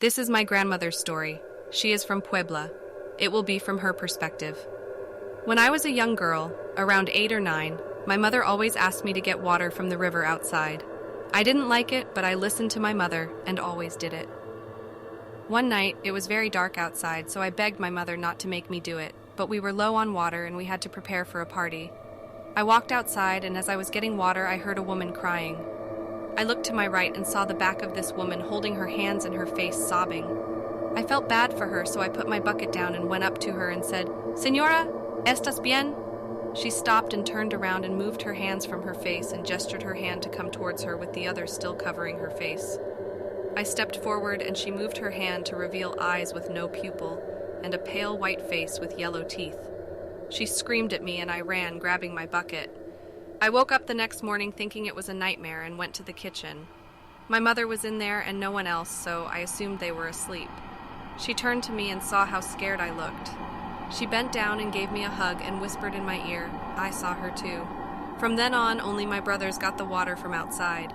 This is my grandmother's story. She is from Puebla. It will be from her perspective. When I was a young girl, around 8 or 9, my mother always asked me to get water from the river outside. I didn't like it, but I listened to my mother and always did it. One night, it was very dark outside, so I begged my mother not to make me do it, but we were low on water and we had to prepare for a party. I walked outside, and as I was getting water, I heard a woman crying. I looked to my right and saw the back of this woman holding her hands in her face, sobbing. I felt bad for her, so I put my bucket down and went up to her and said, "Señora, ¿estás bien?" She stopped and turned around and moved her hands from her face and gestured her hand to come towards her with the other still covering her face. I stepped forward and she moved her hand to reveal eyes with no pupil and a pale white face with yellow teeth. She screamed at me and I ran, grabbing my bucket. I woke up the next morning thinking it was a nightmare and went to the kitchen. My mother was in there and no one else, so I assumed they were asleep. She turned to me and saw how scared I looked. She bent down and gave me a hug and whispered in my ear. I saw her too. From then on, only my brothers got the water from outside.